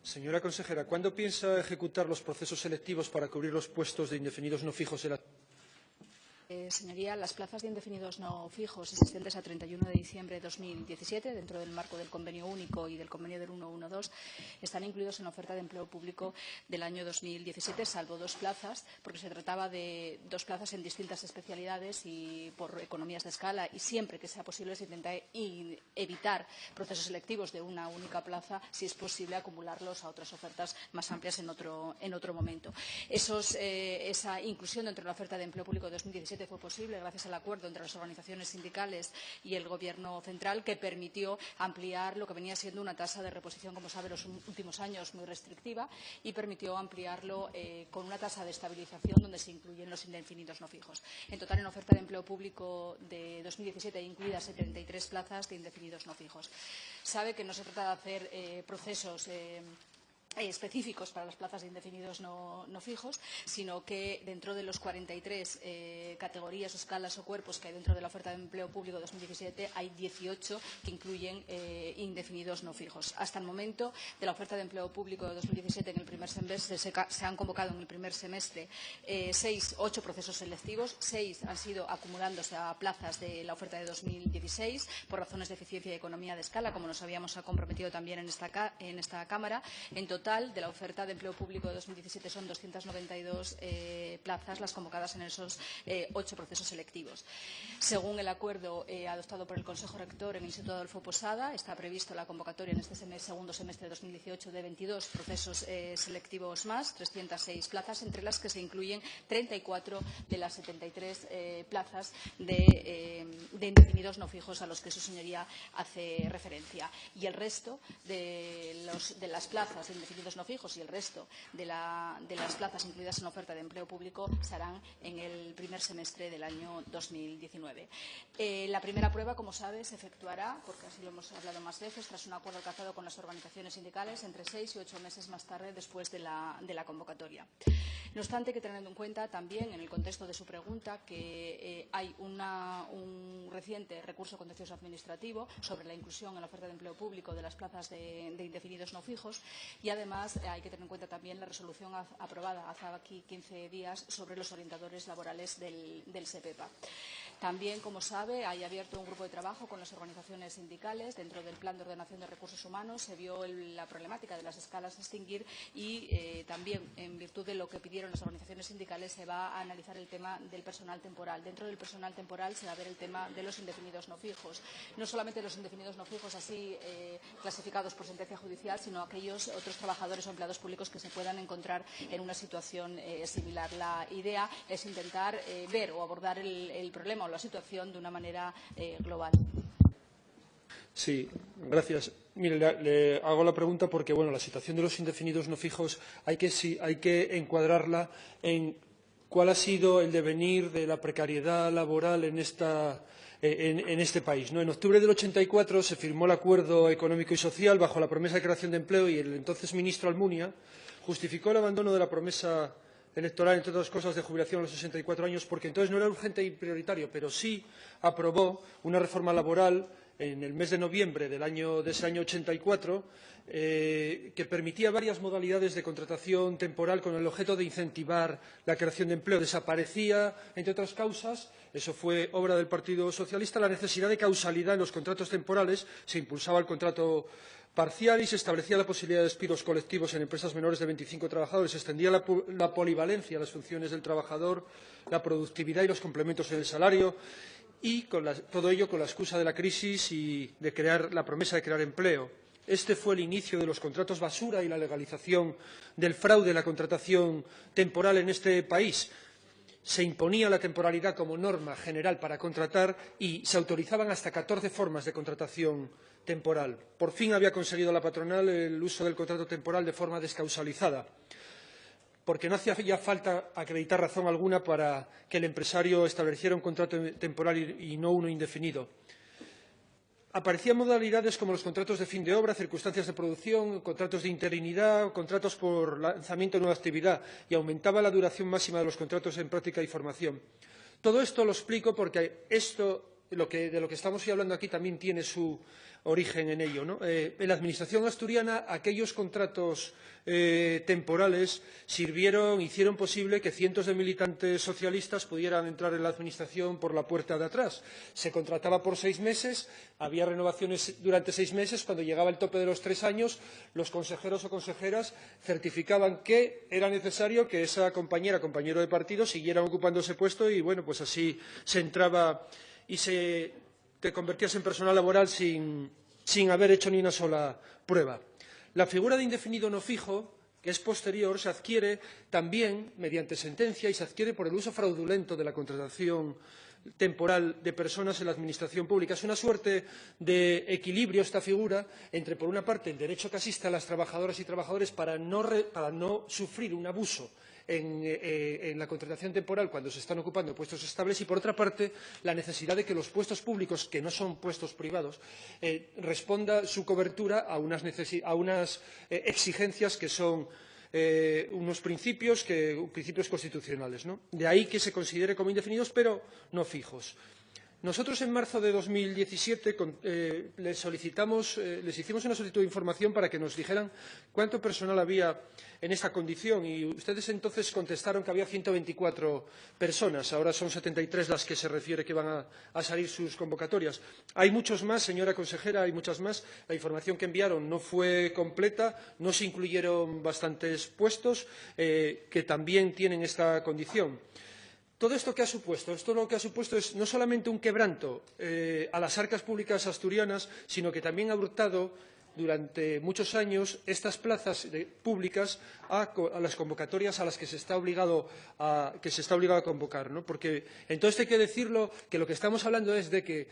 Señora consejera, ¿cuándo piensa ejecutar los procesos selectivos para cubrir los puestos de indefinidos no fijos en la... Señoría, las plazas de indefinidos no fijos existentes a 31 de diciembre de 2017, dentro del marco del Convenio Único y del Convenio del 112, están incluidos en la oferta de empleo público del año 2017, salvo dos plazas, porque se trataba de dos plazas en distintas especialidades y por economías de escala, y siempre que sea posible se intenta evitar procesos selectivos de una única plaza, si es posible acumularlos a otras ofertas más amplias en otro momento. Esa inclusión dentro de la oferta de empleo público de 2017 fue posible gracias al acuerdo entre las organizaciones sindicales y el Gobierno central, que permitió ampliar lo que venía siendo una tasa de reposición, como sabe, en los últimos años muy restrictiva, y permitió ampliarlo con una tasa de estabilización donde se incluyen los indefinidos no fijos. En total, en la oferta de empleo público de 2017 hay incluidas 73 plazas de indefinidos no fijos. Sabe que no se trata de hacer procesos específicos para las plazas de indefinidos no fijos, sino que dentro de los 43 categorías, escalas o cuerpos que hay dentro de la oferta de empleo público 2017, hay 18 que incluyen indefinidos no fijos. Hasta el momento de la oferta de empleo público de 2017, en el primer semestre se han convocado en el primer semestre 8 procesos selectivos, 6 han sido acumulándose a plazas de la oferta de 2016 por razones de eficiencia y economía de escala, como nos habíamos comprometido también en esta Cámara. En total, de la oferta de empleo público de 2017 son 292 plazas las convocadas en esos 8 procesos selectivos. Según el acuerdo adoptado por el Consejo Rector en el Instituto Adolfo Posada, está previsto la convocatoria en este segundo semestre de 2018 de 22 procesos selectivos más, 306 plazas, entre las que se incluyen 34 de las 73 plazas de indefinidos no fijos a los que su señoría hace referencia. Y el resto de las plazas de indefinidos no fijos y el resto de las plazas incluidas en la oferta de empleo público estarán en el primer semestre del año 2019. La primera prueba, como sabe, se efectuará, porque así lo hemos hablado más veces, tras un acuerdo alcanzado con las organizaciones sindicales entre 6 y 8 meses más tarde después de la convocatoria. No obstante, hay que tener en cuenta también, en el contexto de su pregunta, que hay un reciente recurso contencioso administrativo sobre la inclusión en la oferta de empleo público de las plazas de indefinidos no fijos, y además hay que tener en cuenta también la resolución aprobada hace aquí 15 días sobre los orientadores laborales del SEPEPA. También, como sabe, hay abierto un grupo de trabajo con las organizaciones sindicales. Dentro del Plan de Ordenación de Recursos Humanos se vio la problemática de las escalas a extinguir y también, en virtud de lo que pidieron las organizaciones sindicales, se va a analizar el tema del personal temporal. Dentro del personal temporal se va a ver el tema de los indefinidos no fijos. No solamente los indefinidos no fijos así clasificados por sentencia judicial, sino aquellos otros trabajadores o empleados públicos que se puedan encontrar en una situación similar. La idea es intentar ver o abordar el problema o la situación de una manera global. Sí, gracias. Mire, le hago la pregunta porque, bueno, la situación de los indefinidos no fijos hay que encuadrarla en cuál ha sido el devenir de la precariedad laboral en este país, ¿no? En octubre del 84 se firmó el Acuerdo Económico y Social bajo la promesa de creación de empleo y el entonces ministro Almunia justificó el abandono de la promesa electoral, entre otras cosas, de jubilación a los 64 años, porque entonces no era urgente y prioritario, pero sí aprobó una reforma laboral en el mes de noviembre de ese año 84, que permitía varias modalidades de contratación temporal con el objeto de incentivar la creación de empleo. Desaparecía, entre otras causas, eso fue obra del Partido Socialista, la necesidad de causalidad en los contratos temporales, se impulsaba el contrato parcial y se establecía la posibilidad de despidos colectivos en empresas menores de 25 trabajadores. Se extendía la polivalencia a las funciones del trabajador, la productividad y los complementos en el salario, y todo ello con la excusa de la crisis y de la promesa de crear empleo. Este fue el inicio de los contratos basura y la legalización del fraude en la contratación temporal en este país. Se imponía la temporalidad como norma general para contratar y se autorizaban hasta 14 formas de contratación temporal. Por fin había conseguido la patronal el uso del contrato temporal de forma descausalizada, porque no hacía ya falta acreditar razón alguna para que el empresario estableciera un contrato temporal y no uno indefinido. Aparecían modalidades como los contratos de fin de obra, circunstancias de producción, contratos de interinidad, contratos por lanzamiento de nueva actividad, y aumentaba la duración máxima de los contratos en práctica y formación. Todo esto lo explico porque esto de lo que estamos hoy hablando aquí también tiene su origen en ello, ¿no? En la Administración asturiana, aquellos contratos temporales hicieron posible que cientos de militantes socialistas pudieran entrar en la Administración por la puerta de atrás. Se contrataba por 6 meses, había renovaciones durante 6 meses. Cuando llegaba el tope de los 3 años, los consejeros o consejeras certificaban que era necesario que esa compañero de partido siguiera ocupando ese puesto y, bueno, pues así se entraba y te convertías en personal laboral sin haber hecho ni una sola prueba. La figura de indefinido no fijo, que es posterior, se adquiere también mediante sentencia y se adquiere por el uso fraudulento de la contratación temporal de personas en la Administración pública. Es una suerte de equilibrio esta figura entre, por una parte, el derecho que asiste a las trabajadoras y trabajadores para no sufrir un abuso en la contratación temporal cuando se están ocupando puestos estables y, por otra parte, la necesidad de que los puestos públicos, que no son puestos privados, responda su cobertura a unas exigencias que son unos principios constitucionales, ¿no? De ahí que se considere como indefinidos, pero no fijos. Nosotros, en marzo de 2017, les hicimos una solicitud de información para que nos dijeran cuánto personal había en esta condición y ustedes entonces contestaron que había 124 personas. Ahora son 73 las que se refiere que van a salir sus convocatorias. Hay muchos más, señora consejera, hay muchas más. La información que enviaron no fue completa, no se incluyeron bastantes puestos que también tienen esta condición. Todo esto que ha supuesto, es no solamente un quebranto a las arcas públicas asturianas, sino que también ha hurtado durante muchos años estas plazas públicas a las convocatorias a las que se está obligado a convocar, ¿no? Porque en todo esto hay que decirlo, que lo que estamos hablando es de que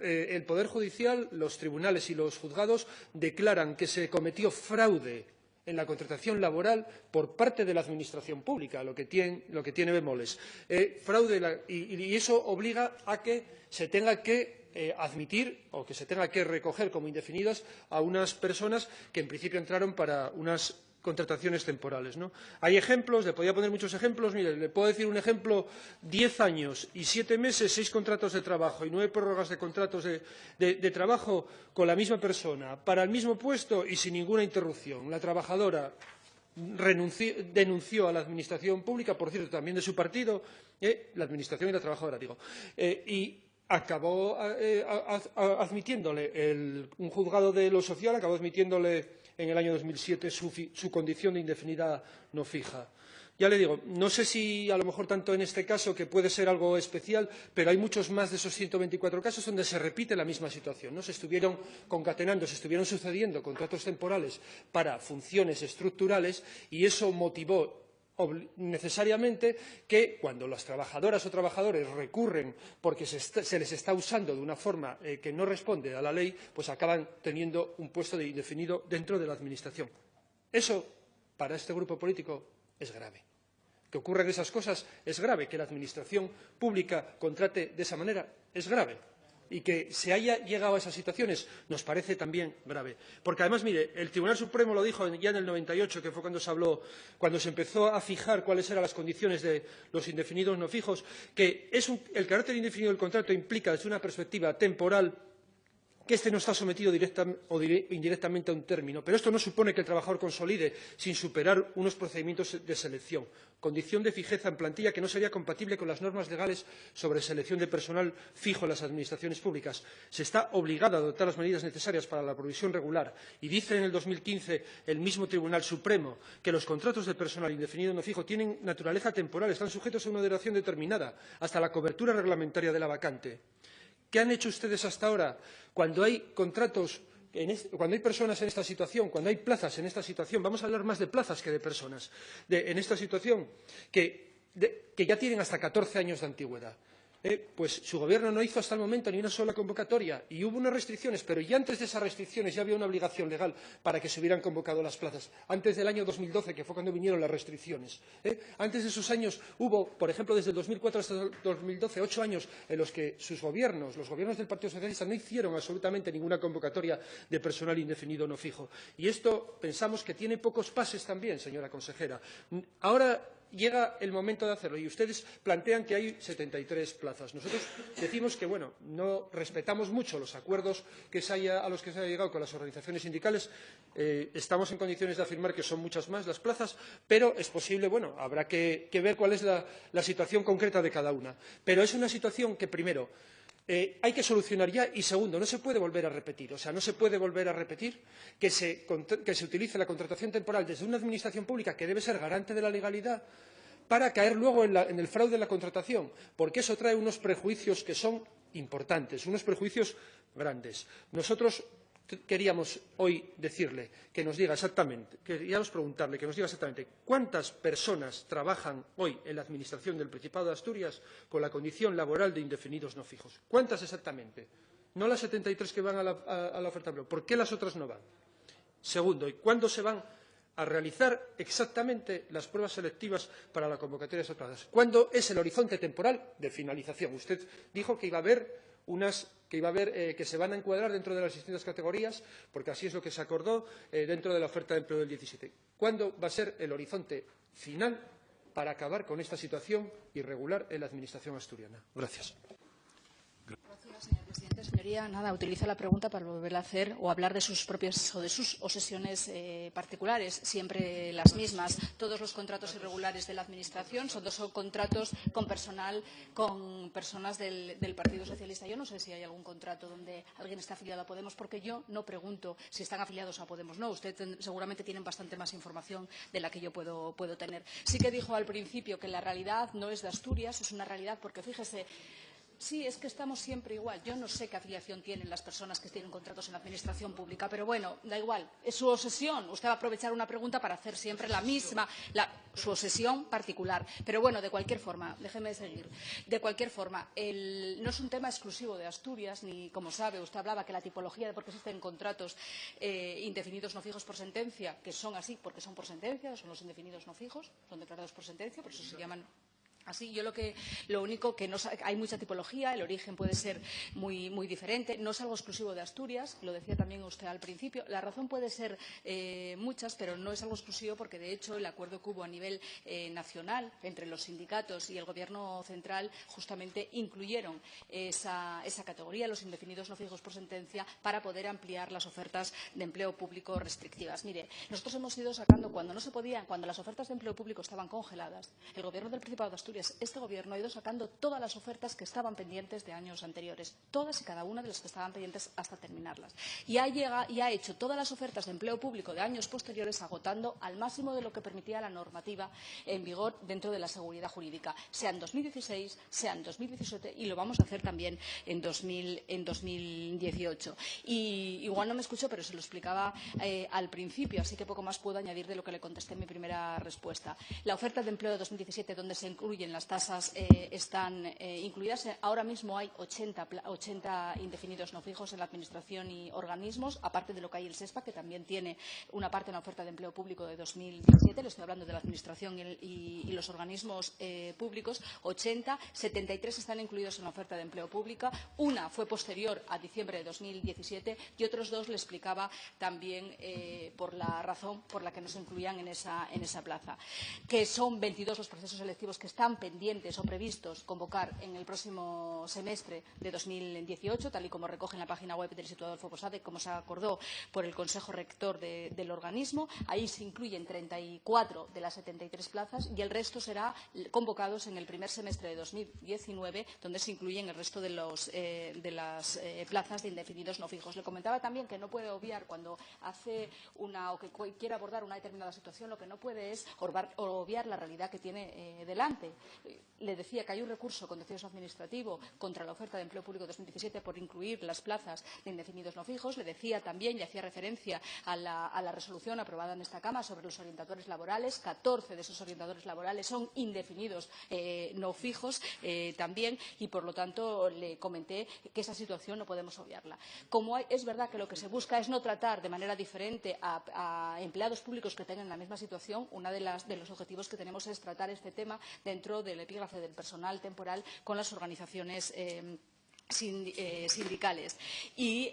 el Poder Judicial, los tribunales y los juzgados declaran que se cometió fraude en la contratación laboral por parte de la Administración pública, lo que tiene bemoles. Y eso obliga a que se tenga que admitir o que se tenga que recoger como indefinidas a unas personas que en principio entraron para unas contrataciones temporales, ¿no? Hay ejemplos, le podría poner muchos ejemplos. Mire, le puedo decir un ejemplo: 10 años y 7 meses, 6 contratos de trabajo y 9 prórrogas de contratos de trabajo con la misma persona, para el mismo puesto y sin ninguna interrupción. La trabajadora denunció a la Administración pública, por cierto, también de su partido, la Administración y la trabajadora, digo, y acabó admitiéndole, un juzgado de lo social acabó admitiéndole en el año 2007 su condición de indefinida no fija. Ya le digo, no sé si a lo mejor tanto en este caso, que puede ser algo especial, pero hay muchos más de esos 124 casos donde se repite la misma situación, ¿no? Se estuvieron concatenando, se estuvieron sucediendo contratos temporales para funciones estructurales y eso motivó necesariamente que, cuando las trabajadoras o trabajadores recurren porque se les está usando de una forma que no responde a la ley, pues acaban teniendo un puesto de indefinido dentro de la Administración. Eso, para este grupo político, es grave. Que ocurran esas cosas es grave. Que la Administración pública contrate de esa manera es grave. Y que se haya llegado a esas situaciones nos parece también grave. Porque, además, mire, el Tribunal Supremo lo dijo ya en el 98, que fue cuando se empezó a fijar cuáles eran las condiciones de los indefinidos no fijos, que el carácter indefinido del contrato implica, desde una perspectiva temporal, que éste no está sometido directa o indirectamente a un término. Pero esto no supone que el trabajador consolide sin superar unos procedimientos de selección, condición de fijeza en plantilla que no sería compatible con las normas legales sobre selección de personal fijo en las administraciones públicas. Se está obligado a adoptar las medidas necesarias para la provisión regular y dice en el 2015 el mismo Tribunal Supremo que los contratos de personal indefinido no fijo tienen naturaleza temporal, están sujetos a una duración determinada hasta la cobertura reglamentaria de la vacante. ¿Qué han hecho ustedes hasta ahora cuando hay contratos, cuando hay personas en esta situación, cuando hay plazas en esta situación? Vamos a hablar más de plazas que de personas en esta situación, que ya tienen hasta 14 años de antigüedad. Pues su Gobierno no hizo hasta el momento ni una sola convocatoria y hubo unas restricciones, pero ya antes de esas restricciones ya había una obligación legal para que se hubieran convocado las plazas. Antes del año 2012, que fue cuando vinieron las restricciones. Antes de esos años hubo, por ejemplo, desde el 2004 hasta el 2012, 8 años en los que sus gobiernos, los gobiernos del Partido Socialista, no hicieron absolutamente ninguna convocatoria de personal indefinido no fijo. Y esto pensamos que tiene pocos pases también, señora consejera. Ahora llega el momento de hacerlo y ustedes plantean que hay 73 plazas. Nosotros decimos que, bueno, no respetamos mucho los acuerdos a los que se haya llegado con las organizaciones sindicales. Estamos en condiciones de afirmar que son muchas más las plazas, pero es posible, bueno, habrá que ver cuál es la situación concreta de cada una. Pero es una situación que, primero, hay que solucionar ya y, segundo, no se puede volver a repetir. O sea, no se puede volver a repetir que se utilice la contratación temporal desde una administración pública que debe ser garante de la legalidad para caer luego en el fraude en la contratación, porque eso trae unos prejuicios que son importantes, unos prejuicios grandes. Nosotros queríamos hoy decirle que nos diga exactamente, queríamos preguntarle que nos diga exactamente cuántas personas trabajan hoy en la Administración del Principado de Asturias con la condición laboral de indefinidos no fijos. ¿Cuántas exactamente? No las 73 que van a la oferta de empleo. ¿Por qué las otras no van? Segundo, ¿y cuándo se van a realizar exactamente las pruebas selectivas para la convocatoria de esas plazas? ¿Cuándo es el horizonte temporal de finalización? Usted dijo que iba a haber que se van a encuadrar dentro de las distintas categorías, porque así es lo que se acordó dentro de la oferta de empleo del 17. ¿Cuándo va a ser el horizonte final para acabar con esta situación irregular en la Administración asturiana? Gracias. Gracias, señor presidente. Señoría, utiliza la pregunta para volver a hacer o hablar de sus propias o de sus obsesiones particulares, siempre las mismas. Todos los contratos irregulares de la Administración son contratos con personas del Partido Socialista. Yo no sé si hay algún contrato donde alguien está afiliado a Podemos, porque yo no pregunto si están afiliados a Podemos. No, usted seguramente tienen bastante más información de la que yo puedo tener. Sí que dijo al principio que la realidad no es de Asturias, es una realidad porque, fíjese, sí, es que estamos siempre igual. Yo no sé qué afiliación tienen las personas que tienen contratos en la Administración pública, pero bueno, da igual. Es su obsesión. Usted va a aprovechar una pregunta para hacer siempre la misma, su obsesión particular. Pero bueno, de cualquier forma, déjeme seguir. De cualquier forma, no es un tema exclusivo de Asturias, ni, como sabe, usted hablaba que la tipología de por qué existen contratos indefinidos no fijos por sentencia, que son así porque son por sentencia, son los indefinidos no fijos, son declarados por sentencia, por eso se llaman así. Lo único que hay mucha tipología, el origen puede ser muy diferente, no es algo exclusivo de Asturias, lo decía también usted al principio. La razón puede ser muchas, pero no es algo exclusivo porque, de hecho, el acuerdo que hubo a nivel nacional entre los sindicatos y el Gobierno central justamente incluyeron esa categoría, los indefinidos no fijos por sentencia, para poder ampliar las ofertas de empleo público restrictivas. Mire, nosotros hemos ido sacando cuando no se podían, cuando las ofertas de empleo público estaban congeladas, el Gobierno del Principado de Asturias, este Gobierno ha ido sacando todas las ofertas que estaban pendientes de años anteriores, todas y cada una de las que estaban pendientes hasta terminarlas. Y ha hecho todas las ofertas de empleo público de años posteriores agotando al máximo de lo que permitía la normativa en vigor dentro de la seguridad jurídica, sea en 2016, sea en 2017 y lo vamos a hacer también en 2018. Y igual no me escuchó, pero se lo explicaba al principio, así que poco más puedo añadir de lo que le contesté en mi primera respuesta. La oferta de empleo de 2017, donde se incluyen las tasas, están incluidas. Ahora mismo hay 80 indefinidos no fijos en la Administración y organismos, aparte de lo que hay el SESPA, que también tiene una parte en la oferta de empleo público de 2017. Le estoy hablando de la Administración y los organismos públicos. 80, 73 están incluidos en la oferta de empleo pública. Una fue posterior a diciembre de 2017 y otros dos le explicaba también por la razón por la que no se incluían en esa plaza, que son 22 los procesos selectivos que están pendientes o previstos convocar en el próximo semestre de 2018, tal y como recoge en la página web del Instituto Adolfo Posada, como se acordó por el Consejo Rector del organismo. Ahí se incluyen 34 de las 73 plazas y el resto será convocados en el primer semestre de 2019, donde se incluyen el resto de las plazas de indefinidos no fijos. Le comentaba también que no puede obviar cuando hace o que quiere abordar una determinada situación, lo que no puede es obviar la realidad que tiene delante. Le decía que hay un recurso contencioso administrativo contra la oferta de empleo público 2017 por incluir las plazas de indefinidos no fijos. Le decía también y hacía referencia a la resolución aprobada en esta Cámara sobre los orientadores laborales. 14 de esos orientadores laborales son indefinidos no fijos también, y por lo tanto le comenté que esa situación no podemos obviarla. Es verdad que lo que se busca es no tratar de manera diferente a empleados públicos que tengan la misma situación. Uno de los objetivos que tenemos es tratar este tema dentro del epígrafe del personal temporal con las organizaciones sindicales. Y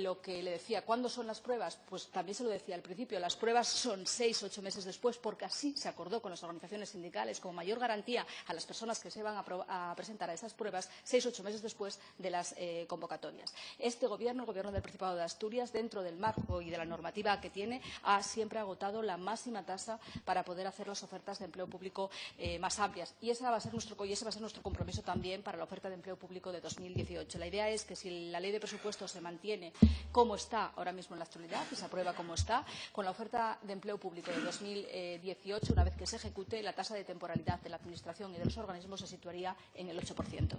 lo que le decía, ¿cuándo son las pruebas? Pues también se lo decía al principio, las pruebas son 6 o 8 meses después, porque así se acordó con las organizaciones sindicales como mayor garantía a las personas que se van a presentar a esas pruebas 6 o 8 meses después de las convocatorias. Este Gobierno, el Gobierno del Principado de Asturias, dentro del marco y de la normativa que tiene, ha siempre agotado la máxima tasa para poder hacer las ofertas de empleo público más amplias. Y ese va a ser nuestro compromiso también para la oferta de empleo público de 2018. La idea es que si la ley de presupuestos se mantiene como está ahora mismo en la actualidad y se aprueba como está, con la oferta de empleo público de 2018, una vez que se ejecute, la tasa de temporalidad de la Administración y de los organismos se situaría en el 8%.